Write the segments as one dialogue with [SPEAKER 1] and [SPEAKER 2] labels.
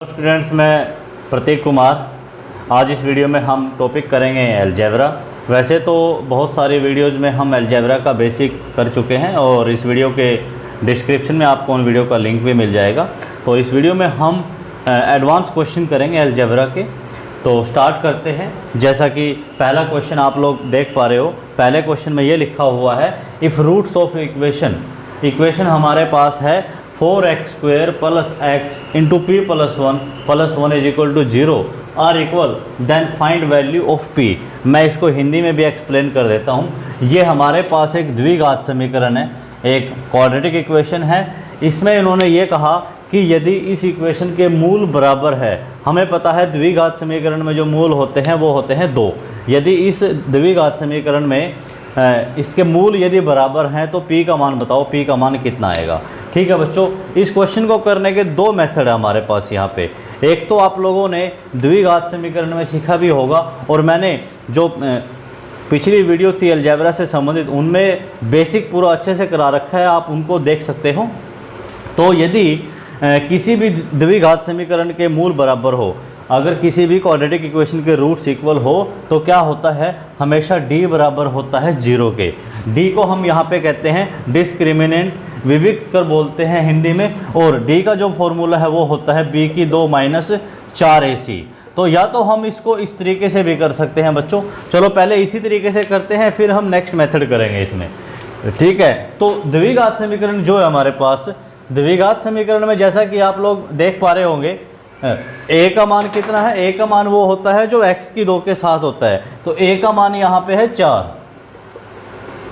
[SPEAKER 1] Students, मैं प्रतीक कुमार। आज इस वीडियो में हम टॉपिक करेंगे अलजेब्रा। वैसे तो बहुत सारी वीडियोज़ में हम अलजेब्रा का बेसिक कर चुके हैं और इस वीडियो के डिस्क्रिप्शन में आपको उन वीडियो का लिंक भी मिल जाएगा। तो इस वीडियो में हम एडवांस क्वेश्चन करेंगे अलजेब्रा के। तो स्टार्ट करते हैं। जैसा कि पहला क्वेश्चन आप लोग देख पा रहे हो, पहले क्वेश्चन में ये लिखा हुआ है, इफ़ रूट्स ऑफ इक्वेशन हमारे पास है 4x² + x × p + 1 = 0 are equal, then find value of p। मैं इसको हिंदी में भी एक्सप्लेन कर देता हूँ। ये हमारे पास एक द्विघात समीकरण है, एक क्वाड्रेटिक इक्वेशन है। इसमें इन्होंने ये कहा कि यदि इस इक्वेशन के मूल बराबर है, हमें पता है द्विघात समीकरण में जो मूल होते हैं वो होते हैं 2। यदि इस द्विघात समीकरण में इसके मूल यदि बराबर हैं तो p का मान बताओ, p का मान कितना आएगा। ठीक है बच्चों, इस क्वेश्चन को करने के दो मेथड है हमारे पास यहाँ पे। एक तो आप लोगों ने द्विघात समीकरण में सीखा भी होगा, और मैंने जो पिछली वीडियो थी अलजेब्रा से संबंधित उनमें बेसिक पूरा अच्छे से करा रखा है, आप उनको देख सकते हो। तो यदि किसी भी द्विघात समीकरण के मूल बराबर हो, अगर किसी भी क्वाड्रेटिक इक्वेशन के रूट्स इक्वल हो, तो क्या होता है, हमेशा d बराबर होता है 0 के। d को हम यहाँ पे कहते हैं डिस्क्रिमिनेंट, विविक्त कर बोलते हैं हिंदी में। और d का जो फॉर्मूला है वो होता है b² - 4ac। तो या तो हम इसको इस तरीके से भी कर सकते हैं बच्चों। चलो पहले इसी तरीके से करते हैं, फिर हम नेक्स्ट मेथड करेंगे इसमें। ठीक है, तो द्विघात समीकरण जो है हमारे पास, द्विघात समीकरण में जैसा कि आप लोग देख पा रहे होंगे, a का मान कितना है, a का मान वो होता है जो x की 2 के साथ होता है। तो a का मान यहाँ पे है 4।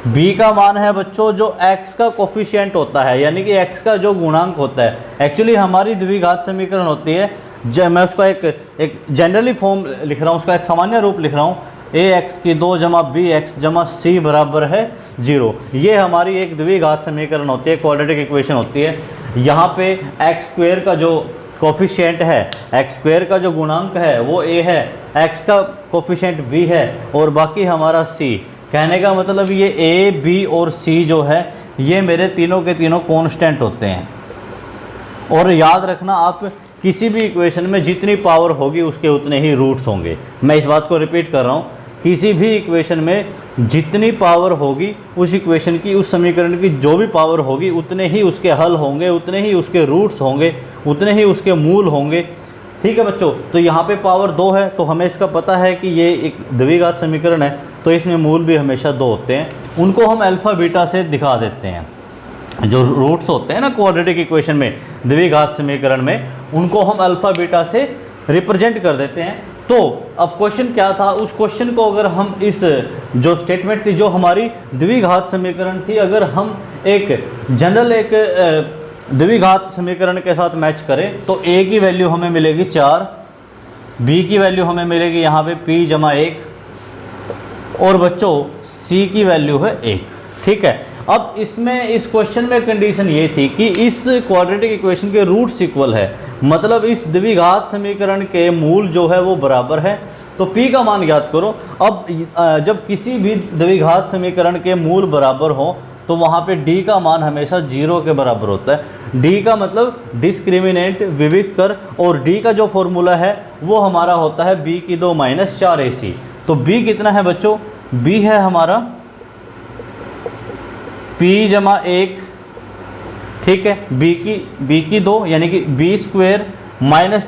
[SPEAKER 1] b का मान है बच्चों जो x का कोफिशिएंट होता है, यानी कि x का जो गुणांक होता है। एक्चुअली हमारी द्विघात समीकरण होती है, मैं उसका एक जनरली फॉर्म लिख रहा हूँ, उसका एक सामान्य रूप लिख रहा हूँ, ax2 + bx + c = 0। ये हमारी एक द्विघात समीकरण होती है, क्वाड्रेटिक इक्वेशन होती है। यहाँ पे x² का जो कोफिशिएंट है, x² का जो गुणांक है वो a है, x का कोफिशिएंट b है और बाकी हमारा c। कहने का मतलब ये a, b और c जो है ये मेरे तीनों के तीनों कांस्टेंट होते हैं। और याद रखना, आप किसी भी इक्वेशन में जितनी पावर होगी उसके उतने ही रूट्स होंगे। मैं इस बात को रिपीट कर रहा हूँ, किसी भी इक्वेशन में जितनी पावर होगी उस इक्वेशन की, उस समीकरण की जो भी पावर होगी, उतने ही उसके हल होंगे, उतने ही उसके रूट्स होंगे, उतने ही उसके मूल होंगे। ठीक है बच्चों, तो यहाँ पे पावर 2 है, तो हमें इसका पता है कि ये एक द्विघात समीकरण है, तो इसमें मूल भी हमेशा 2 होते हैं। उनको हम अल्फ़ा बीटा से दिखा देते हैं। जो रूट्स होते हैं ना क्वाड्रेटिक इक्वेशन में, द्विघात समीकरण में, उनको हम अल्फ़ा बीटा से रिप्रेजेंट कर देते हैं। तो अब क्वेश्चन क्या था, उस क्वेश्चन को अगर हम इस जो स्टेटमेंट थी, जो हमारी द्विघात समीकरण थी, अगर हम एक जनरल एक द्विघात समीकरण के साथ मैच करें, तो a की वैल्यू हमें मिलेगी 4, b की वैल्यू हमें मिलेगी यहाँ पे p = 1 और बच्चों c की वैल्यू है 1। ठीक है, अब इसमें इस क्वेश्चन में कंडीशन ये थी कि इस क्वाड्रेटिक इक्वेशन के रूट्स इक्वल है, मतलब इस द्विघात समीकरण के मूल जो है वो बराबर है। तो p का मान ज्ञात करो। अब जब किसी भी द्विघात समीकरण के मूल बराबर हो तो वहाँ पे d का मान हमेशा 0 के बराबर होता है। d का मतलब डिस्क्रिमिनेंट, विविक्त कर, और d का जो फॉर्मूला है वो हमारा होता है b² - 4ac। तो b कितना है बच्चों, b है हमारा p = 1। ठीक है, b की 2 यानी कि b² -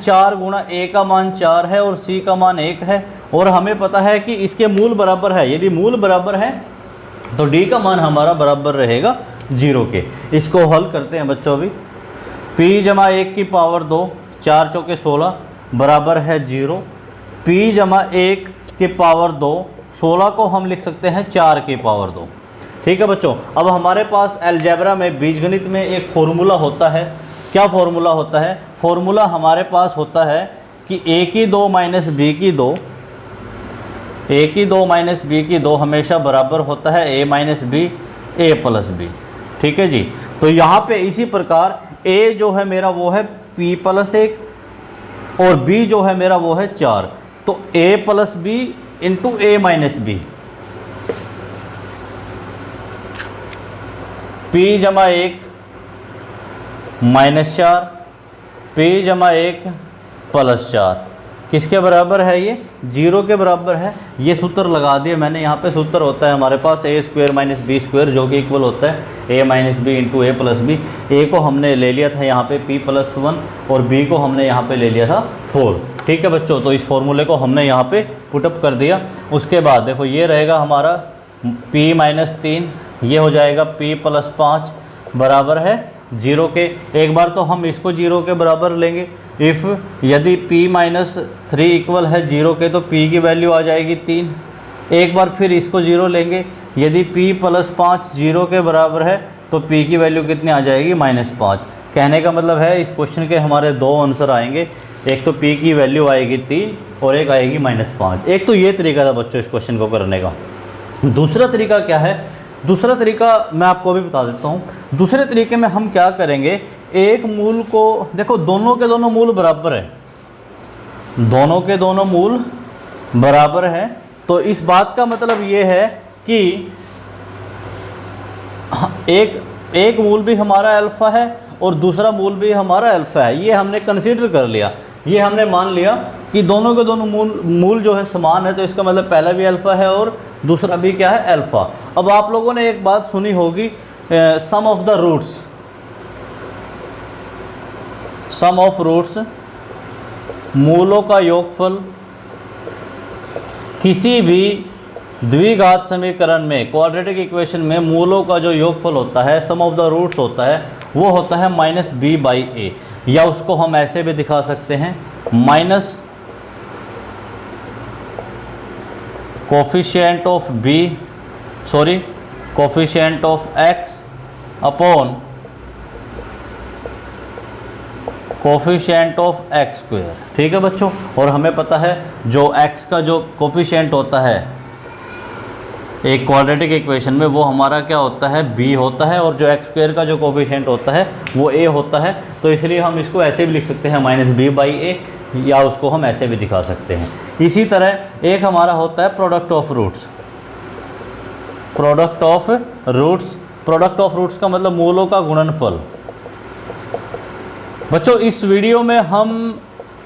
[SPEAKER 1] 4 × a का मान 4 है और c का मान 1 है। और हमें पता है कि इसके मूल बराबर है, यदि मूल बराबर है तो d का मान हमारा बराबर रहेगा 0 के। इसको हल करते हैं बच्चों। अभी p = 1 की पावर 2, 4 × 16 बराबर है 0। p = 1 की पावर 2, 16 को हम लिख सकते हैं 4 की पावर 2। ठीक है बच्चों, अब हमारे पास अलजेब्रा में, बीजगणित में एक फॉर्मूला होता है। क्या फॉर्मूला होता है, फॉर्मूला हमारे पास होता है कि a² - b² a² - b² हमेशा बराबर होता है a - b, a + b। ठीक है जी, तो यहाँ पे इसी प्रकार a जो है मेरा वो है p + 1 और b जो है मेरा वो है 4। तो a + b × a - b, p = 1 - 4, p = 1 plus 4 किसके बराबर है? ये 0 के बराबर है। ये सूत्र लगा दिए मैंने। यहाँ पे सूत्र होता है हमारे पास a square minus B square, जो कि इक्वल होता है a minus B into A plus B. A को हमने ले लिया था यहाँ पे p प्लस 1 और b को हमने यहाँ पे ले लिया था 4। ठीक है बच्चों, तो इस फॉर्मूले को हमने यहाँ पे पुटअप कर दिया। उसके बाद देखो ये रहेगा हमारा p माइनस 3, ये हो जाएगा p प्लस 5 बराबर है 0 के। एक बार तो हम इसको 0 के बराबर लेंगे। इफ़ यदि p माइनस 3 इक्वल है 0 के तो p की वैल्यू आ जाएगी 3। एक बार फिर इसको 0 लेंगे। यदि p प्लस 5 0 के बराबर है तो p की वैल्यू कितनी आ जाएगी? -5। कहने का मतलब है इस क्वेश्चन के हमारे दो आंसर आएंगे। एक तो p की वैल्यू आएगी 3 और एक आएगी -5। एक तो ये तरीका था बच्चों इस क्वेश्चन को करने का। दूसरा तरीका क्या है? दूसरा तरीका मैं आपको अभी बता देता हूँ। दूसरे तरीके में हम क्या करेंगे, एक मूल को देखो दोनों के दोनों मूल बराबर है, दोनों के दोनों मूल बराबर है, तो इस बात का मतलब ये है कि एक मूल भी हमारा अल्फ़ा है और दूसरा मूल भी हमारा अल्फ़ा है। ये हमने कंसीडर कर लिया, ये हमने मान लिया कि दोनों के दोनों मूल जो है समान है, तो इसका मतलब पहला भी अल्फ़ा है और दूसरा भी क्या है? अल्फ़ा। अब आप लोगों ने एक बात सुनी होगी, sum of the roots, sum of roots, मूलों का योगफल किसी भी द्विघात समीकरण में, क्वाड्रेटिक इक्वेशन में मूलों का जो योगफल होता है, सम ऑफ द रूट्स होता है, वो होता है -b/a, या उसको हम ऐसे भी दिखा सकते हैं minus coefficient of coefficient of x upon coefficient of x square. ठीक है बच्चों, और हमें पता है जो x का जो कोफिशिएंट होता है एक क्वाड्रेटिक इक्वेशन में, वो हमारा क्या होता है? b होता है, और जो x स्क्वायर का जो कोफिशिएंट होता है वो a होता है। तो इसलिए हम इसको ऐसे भी लिख सकते हैं -b/a, या उसको हम ऐसे भी दिखा सकते हैं। इसी तरह एक हमारा होता है product of roots. Product of roots, product of roots का मतलब मूलों का गुणनफल। बच्चों इस वीडियो में हम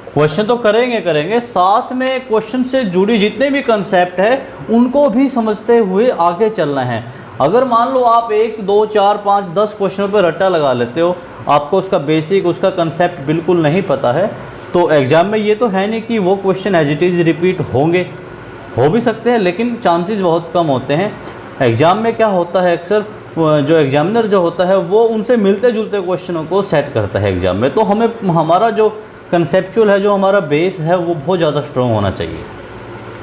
[SPEAKER 1] क्वेश्चन तो करेंगे, साथ में क्वेश्चन से जुड़ी जितने भी कंसेप्ट है उनको भी समझते हुए आगे चलना है। अगर मान लो आप 1, 2, 4, 5, 10 क्वेश्चनों पर रट्टा लगा लेते हो, आपको उसका बेसिक, उसका कंसेप्ट बिल्कुल नहीं पता है, तो एग्ज़ाम में ये तो है नहीं कि वो question as it is repeat होंगे, हो भी सकते हैं लेकिन चांसेस बहुत कम होते हैं। एग्ज़ाम में क्या होता है, अक्सर जो एग्जामिनर जो होता है वो उनसे मिलते जुलते क्वेश्चनों को सेट करता है एग्ज़ाम में। तो हमें हमारा जो कंसेप्चुअल है, जो हमारा बेस है, वो बहुत ज़्यादा स्ट्रॉन्ग होना चाहिए।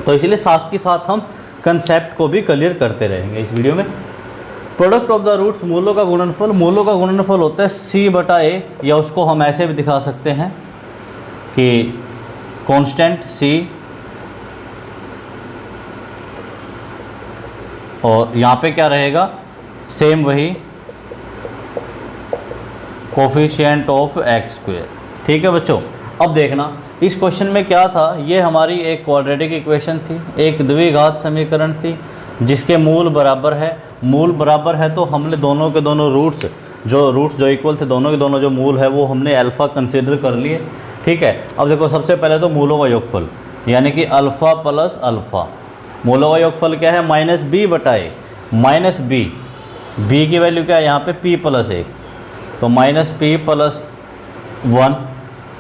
[SPEAKER 1] तो इसलिए साथ के साथ हम कंसेप्ट को भी क्लियर करते रहेंगे इस वीडियो में। प्रोडक्ट ऑफ द रूट्स, मूलों का गुणनफल। मूलों का गुणनफल होता है c/a, या उसको हम ऐसे भी दिखा सकते हैं कि कांस्टेंट c, और यहाँ पे क्या रहेगा? सेम वही कोफिशिएंट ऑफ x स्क्वायर। ठीक है बच्चों, अब देखना इस क्वेश्चन में क्या था। ये हमारी एक क्वाड्रेटिक इक्वेशन थी, एक द्विघात समीकरण थी जिसके मूल बराबर है। मूल बराबर है तो हमने दोनों के दोनों रूट्स जो इक्वल थे, दोनों के दोनों जो मूल है वो हमने अल्फ़ा कंसीडर कर लिए। ठीक है, अब देखो सबसे पहले तो मूलों का योगफल, यानी कि अल्फ़ा प्लस अल्फ़ा। मूलों का योगफल क्या है? -b/a, माइनस b, b की वैल्यू क्या है यहाँ पे? p + 1, तो -p+1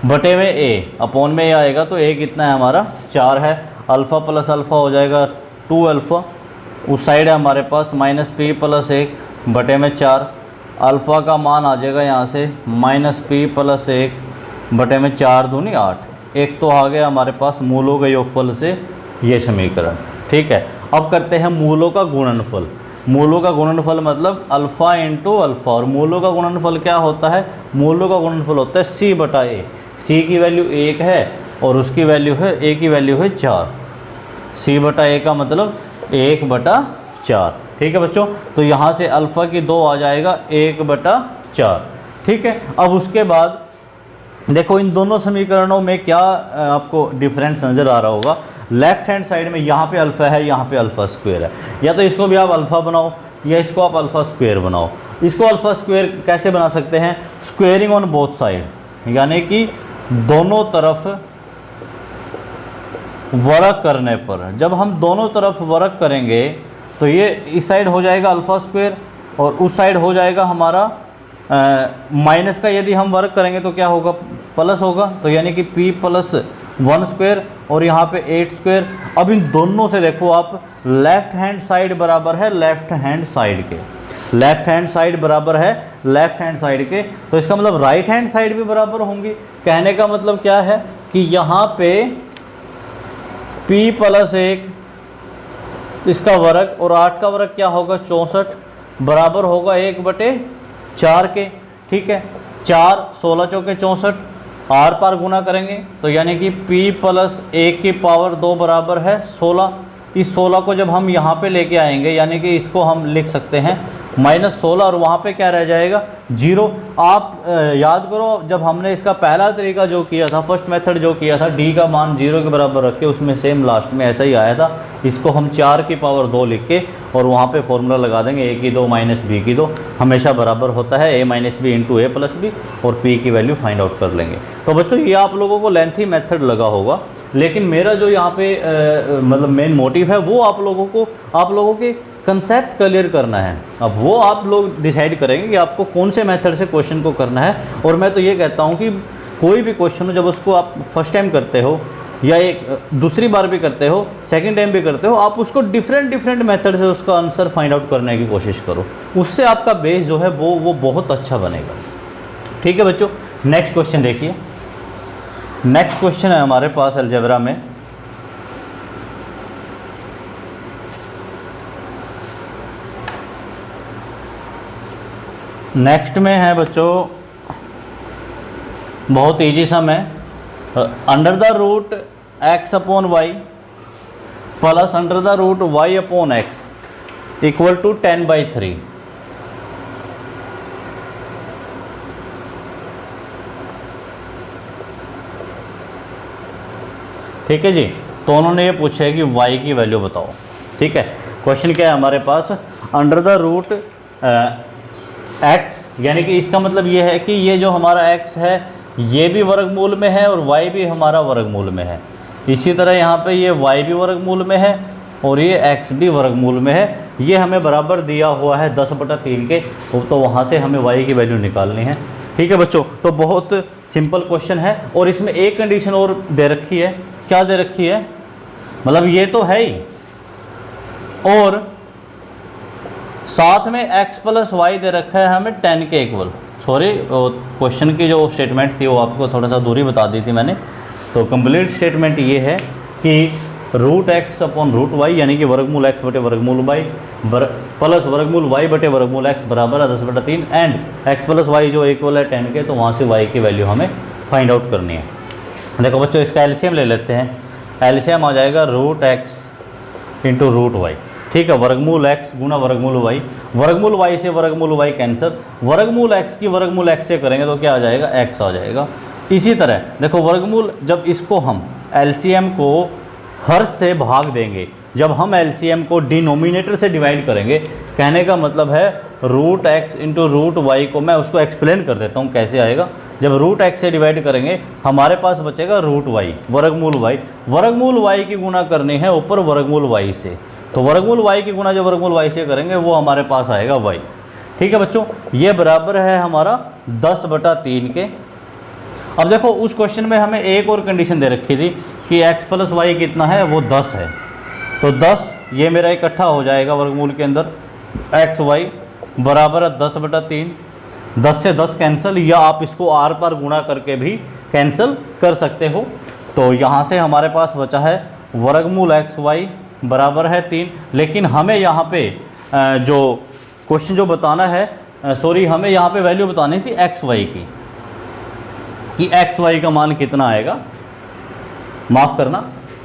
[SPEAKER 1] बटे में a, अपॉन में a आएगा, तो a कितना है हमारा? 4 है। अल्फ़ा प्लस अल्फ़ा हो जाएगा 2 अल्फ़ा, उस साइड है हमारे पास -p+1 बटे में 4। अल्फ़ा का मान आ जाएगा यहाँ से -p+1 बटे में 4 दूनी 8। एक तो आ गया हमारे पास मूलों के योगफल से ये समीकरण। ठीक है, अब करते हैं मूलों का गुणनफल। मूलों का गुणनफल मतलब अल्फ़ा इंटू अल्फ़ा, और मूलों का गुणनफल क्या होता है? मूलों का गुणनफल होता है c/a। c की वैल्यू 1 है और उसकी वैल्यू है, a की वैल्यू है 4। c/a का मतलब 1/4। ठीक है बच्चों, तो यहाँ से अल्फ़ा की 2 आ जाएगा 1/4। ठीक है, अब उसके बाद देखो इन दोनों समीकरणों में क्या आपको डिफरेंस नज़र आ रहा होगा। लेफ्ट हैंड साइड में यहाँ पे अल्फ़ा है, यहाँ पे अल्फ़ा स्क्वायर है, या तो इसको भी आप अल्फ़ा बनाओ या इसको आप अल्फ़ा स्क्वायर बनाओ। इसको अल्फ़ा स्क्वायर कैसे बना सकते हैं? स्क्वेयरिंग ऑन बोथ साइड, यानी कि दोनों तरफ वर्क करने पर, जब हम दोनों तरफ वर्क करेंगे तो ये इस साइड हो जाएगा अल्फ़ा स्क्वायर और उस साइड हो जाएगा हमारा माइनस का। यदि हम वर्क करेंगे तो क्या होगा, प्लस होगा। तो यानी कि p प्लस 1 स्क्वायर और यहाँ पे 8 स्क्वायर। अब इन दोनों से देखो आप, लेफ्ट हैंड साइड बराबर है लेफ्ट हैंड साइड के, लेफ्ट हैंड साइड बराबर है लेफ्ट हैंड साइड के, तो इसका मतलब राइट हैंड साइड भी बराबर होंगी। कहने का मतलब क्या है कि यहाँ पे p प्लस 1 इसका वर्ग और 8 का वर्ग क्या होगा 64 बराबर होगा 1/4 के। ठीक है, 4 16 चौके 64, आर पार गुना करेंगे तो यानी कि p प्लस 1 की पावर 2 बराबर है 16। इस 16 को जब हम यहाँ पे लेके आएंगे यानी कि इसको हम लिख सकते हैं -16 और वहाँ पे क्या रह जाएगा 0। आप याद करो जब हमने इसका पहला तरीका जो किया था, फर्स्ट मेथड जो किया था, d का मान 0 के बराबर रख के, उसमें सेम लास्ट में ऐसा ही आया था। इसको हम 4 की पावर 2 लिख के और वहाँ पे फॉर्मूला लगा देंगे a की 2 माइनस b की 2 हमेशा बराबर होता है a minus B into a plus B और p की वैल्यू फाइंड आउट कर लेंगे। तो बच्चों ये आप लोगों को लेंथी मेथड लगा होगा, लेकिन मेरा जो यहाँ पे मतलब मेन मोटिव है वो आप लोगों के कंसेप्ट क्लियर करना है। अब वो आप लोग डिसाइड करेंगे कि आपको कौन से मेथड से क्वेश्चन को करना है। और मैं तो ये कहता हूँ कि कोई भी क्वेश्चन हो, जब उसको आप फर्स्ट टाइम करते हो या एक दूसरी बार भी करते हो, सेकंड टाइम भी करते हो, आप उसको डिफरेंट मेथड से उसका आंसर फाइंड आउट करने की कोशिश करो। उससे आपका बेस जो है वो बहुत अच्छा बनेगा। ठीक है बच्चों, नेक्स्ट क्वेश्चन देखिए। नेक्स्ट क्वेश्चन है हमारे पास अलजेब्रा में, नेक्स्ट में है बच्चों बहुत ईजी सम है, under the root x upon Y plus under the root y upon x equal to 10/3। ठीक है जी, तो उन्होंने ये पूछा है कि y की वैल्यू बताओ। ठीक है, क्वेश्चन क्या है हमारे पास, अंडर द रूट x, यानी कि इसका मतलब ये है कि ये जो हमारा x है ये भी वर्गमूल में है और y भी हमारा वर्गमूल में है। इसी तरह यहाँ पे ये y भी वर्गमूल में है और ये x भी वर्गमूल में है। ये हमें बराबर दिया हुआ है 10/3 के, तो वहाँ से हमें y की वैल्यू निकालनी है। ठीक है बच्चों, तो बहुत सिंपल क्वेश्चन है और इसमें एक कंडीशन और दे रखी है। क्या दे रखी है, मतलब ये तो है ही और साथ में x प्लस वाई दे रखा है हमें 10 के इक्वल। सॉरी, क्वेश्चन की जो स्टेटमेंट थी वो आपको थोड़ा सा दूरी बता दी थी मैंने। तो कंप्लीट स्टेटमेंट ये है कि root x upon root Y यानी कि वर्गमूल x बटे वर्गमूल वाई प्लस वर्गमूल y बटे वर्गमूल x बराबर है 10/3 एंड x प्लस वाई जो इक्वल है 10 के, तो वहाँ से y की वैल्यू हमें फाइंड आउट करनी है। देखो बच्चों, इसका एलसीएम ले लेते हैं। एलसीएम आ जाएगा root x into root Y. ठीक है, वर्गमूल x गुना वर्गमूल y, वर्गमूल y से वर्गमूल y कैंसिल, वर्गमूल x की वर्गमूल x से करेंगे तो क्या आ जाएगा, x आ जाएगा। इसी तरह देखो वर्गमूल, जब इसको हम एलसीएम को हर से भाग देंगे, जब हम एलसीएम को डिनोमिनेटर से डिवाइड करेंगे, कहने का मतलब है root x into root Y को मैं उसको एक्सप्लेन कर देता हूँ कैसे आएगा। जब रूट x से डिवाइड करेंगे हमारे पास बचेगा रूट y वर्गमूल y की गुना करनी है ऊपर वर्गमूल y से, तो वर्गमूल y की गुना जब वर्गमूल y से करेंगे वो हमारे पास आएगा y। ठीक है बच्चों, ये बराबर है हमारा 10/3 के। अब देखो उस क्वेश्चन में हमें एक और कंडीशन दे रखी थी कि x प्लस वाई कितना है, वो 10 है। तो 10 ये मेरा इकट्ठा हो जाएगा वर्गमूल के अंदर, x y बराबर है 10/3। 10 से 10 कैंसिल, या आप इसको r पर गुणा करके भी कैंसिल कर सकते हो। तो यहाँ से हमारे पास बचा है वर्गमूल x y बराबर है 3। लेकिन हमें यहाँ पे जो क्वेश्चन जो बताना है, सॉरी हमें यहाँ पे वैल्यू बतानी थी x y की, कि x y का मान कितना आएगा। माफ़ करना,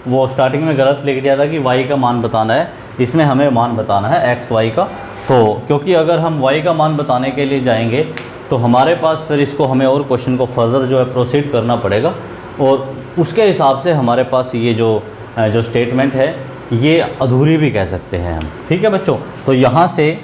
[SPEAKER 1] वो स्टार्टिंग में गलत लिख दिया था कि y का मान बताना है, इसमें हमें मान बताना है x y का। तो क्योंकि अगर हम y का मान बताने के लिए जाएंगे तो हमारे पास फिर इसको हमें और क्वेश्चन को फर्दर जो है प्रोसीड करना पड़ेगा और उसके हिसाब से हमारे पास ये जो स्टेटमेंट है ये अधूरी भी कह सकते हैं हम। ठीक है बच्चों, तो यहाँ से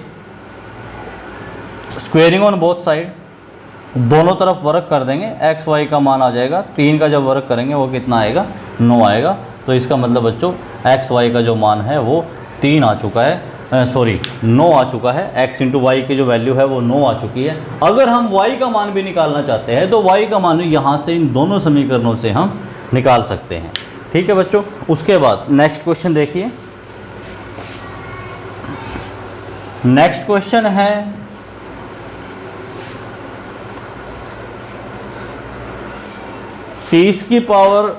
[SPEAKER 1] स्क्वेयरिंग ऑन बोथ साइड दोनों तरफ वर्क कर देंगे, एक्स वाई का मान आ जाएगा 3 का जब वर्क करेंगे वो कितना आएगा 9 आएगा। तो इसका मतलब बच्चों एक्स वाई का जो मान है वो 3 आ चुका है, 9 आ चुका है। x इंटू वाई की जो वैल्यू है वो 9 आ चुकी है। अगर हम y का मान भी निकालना चाहते हैं तो y का मान यहाँ से इन दोनों समीकरणों से हम निकाल सकते हैं। ठीक है बच्चों। उसके बाद नेक्स्ट क्वेश्चन देखिए। नेक्स्ट क्वेश्चन है 30 की पावर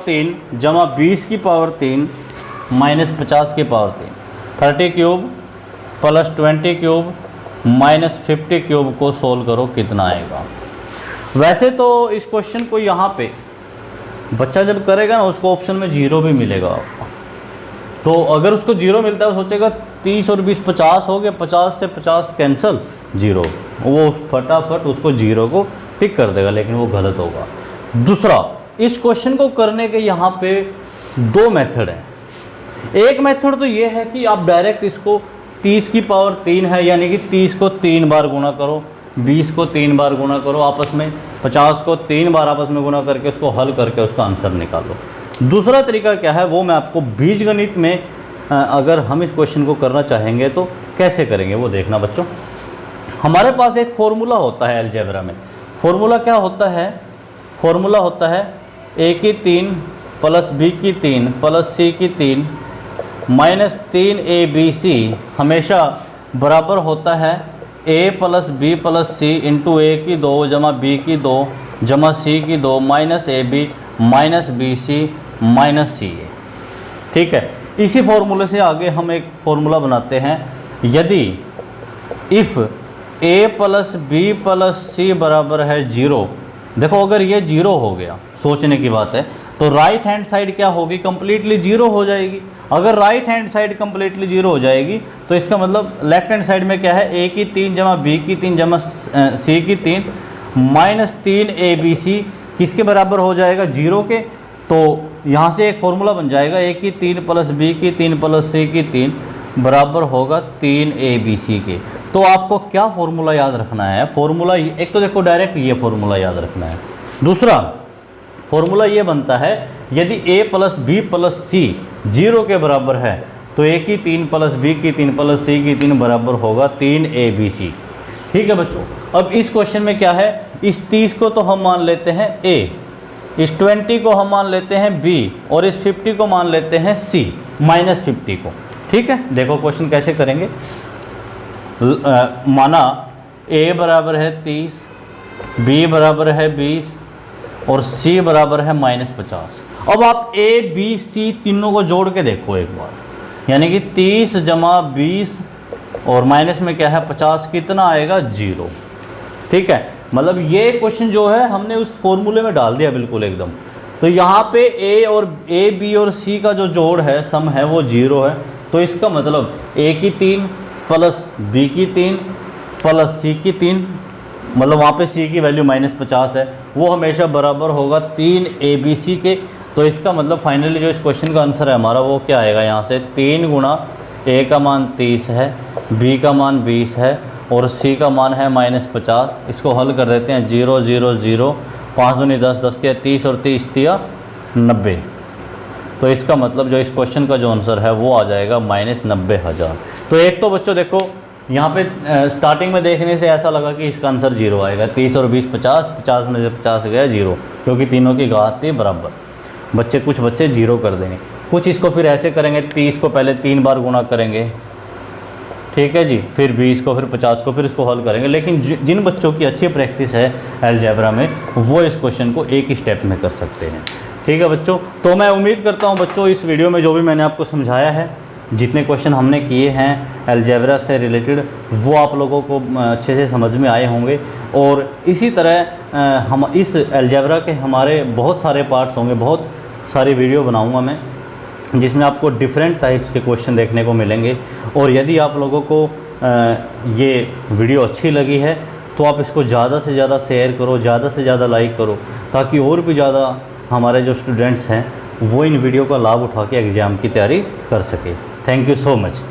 [SPEAKER 1] 3 जमा 20 की पावर 3 माइनस 50 की power 3, 30 cube plus 20 cube minus 50 cube को सोल्व करो कितना आएगा। वैसे तो इस क्वेश्चन को यहाँ पे बच्चा जब करेगा ना उसको ऑप्शन में 0 भी मिलेगा। तो अगर उसको 0 मिलता है वो सोचेगा 30 और 20 50 हो गए, 50 से 50 कैंसिल 0, वो फटाफट उसको 0 को टिक कर देगा, लेकिन वो गलत होगा। दूसरा, इस क्वेश्चन को करने के यहाँ पे 2 मेथड हैं। एक मेथड तो ये है कि आप डायरेक्ट इसको 30 की पावर 3 है यानी कि 30 को 3 बार गुणा करो, 20 को 3 बार गुणा करो आपस में, 50 को 3 बार आपस में गुणा करके उसको हल करके उसका आंसर निकालो। दूसरा तरीका क्या है वो मैं आपको बीजगणित में अगर हम इस क्वेश्चन को करना चाहेंगे तो कैसे करेंगे वो देखना बच्चों। हमारे पास एक फॉर्मूला होता है अलजेब्रा में। फॉर्मूला क्या होता है? फॉर्मूला होता है a की 3 प्लस b की 3 प्लस c की 3 माइनस 3abc हमेशा बराबर होता है a plus b plus c into a की 2 जमा b की 2 जमा c की 2 minus ab minus bc minus ca। ठीक है। इसी फॉर्मूले से आगे हम एक फॉर्मूला बनाते हैं। यदि if a plus b plus c बराबर है 0, देखो अगर ये 0 हो गया, सोचने की बात है, तो राइट हैंड साइड क्या होगी? कंप्लीटली 0 हो जाएगी। अगर राइट हैंड साइड कंप्लीटली 0 हो जाएगी तो इसका मतलब लेफ्ट हैंड साइड में क्या है? a की 3 जमा b की 3 जमा c की 3 माइनस 3abc किसके बराबर हो जाएगा? 0 के। तो यहाँ से एक फॉर्मूला बन जाएगा a की 3 प्लस b की 3 प्लस c की 3 बराबर होगा 3abc के। तो आपको क्या फॉर्मूला याद रखना है? फॉर्मूला एक तो देखो डायरेक्ट ये फॉर्मूला याद रखना है। दूसरा फॉर्मूला ये बनता है यदि a plus b plus c 0 के बराबर है तो a की 3 प्लस b की 3 प्लस c की 3 बराबर होगा 3abc। ठीक है बच्चों। अब इस क्वेश्चन में क्या है? इस 30 को तो हम मान लेते हैं a, इस 20 को हम मान लेते हैं b और इस 50 को मान लेते हैं c माइनस 50 को। ठीक है। देखो क्वेश्चन कैसे करेंगे। माना a बराबर है 30, b बराबर है 20 और c बराबर है माइनस 50। अब आप a b c तीनों को जोड़ के देखो एक बार, यानी कि 30 जमा 20 और माइनस में क्या है 50, कितना आएगा? 0। ठीक है। मतलब ये क्वेश्चन जो है हमने उस फॉर्मूले में डाल दिया बिल्कुल एकदम। तो यहाँ पे a b और c का जो जोड़ है सम है वो 0 है। तो इसका मतलब a की 3 प्लस b की 3 प्लस c की 3, मतलब वहाँ पे c की वैल्यू माइनस 50 है, वो हमेशा बराबर होगा 3abc के। तो इसका मतलब फाइनली जो इस क्वेश्चन का आंसर है हमारा वो क्या आएगा? यहाँ से 3 गुणा a का मान 30 है, b का मान 20 है और c का मान है माइनस 50। इसको हल कर देते हैं। 0 0 0 5 दूनी 10 10 तिया 30 और 30 तिया 90। तो इसका मतलब जो इस क्वेश्चन का जो आंसर है वो आ जाएगा माइनस 90,000। तो एक तो बच्चों देखो यहाँ पे स्टार्टिंग में देखने से ऐसा लगा कि इसका आंसर 0 आएगा। 30 और 20 50, 50 में से 50 गया 0, क्योंकि तीनों की घात थी बराबर। कुछ बच्चे 0 कर देंगे, कुछ इसको फिर ऐसे करेंगे 30 को पहले 3 बार गुणा करेंगे, ठीक है जी, फिर 20 को, फिर 50 को, फिर इसको हल करेंगे। लेकिन जिन बच्चों की अच्छी प्रैक्टिस है अलजेब्रा में वो इस क्वेश्चन को एक ही स्टेप में कर सकते हैं। ठीक है बच्चों। तो मैं उम्मीद करता हूँ बच्चों इस वीडियो में जो भी मैंने आपको समझाया है, जितने क्वेश्चन हमने किए हैं अलजेब्रा से रिलेटेड, वो आप लोगों को अच्छे से समझ में आए होंगे। और इसी तरह हम इस अलजेब्रा के हमारे बहुत सारे पार्ट्स होंगे, बहुत सारी वीडियो बनाऊंगा मैं जिसमें आपको डिफरेंट टाइप्स के क्वेश्चन देखने को मिलेंगे। और यदि आप लोगों को ये वीडियो अच्छी लगी है तो आप इसको ज़्यादा से ज़्यादा शेयर करो, ज़्यादा से ज़्यादा लाइक करो, ताकि और भी ज़्यादा हमारे जो स्टूडेंट्स हैं वो इन वीडियो का लाभ उठा के एग्ज़ाम की तैयारी कर सके। Thank you so much.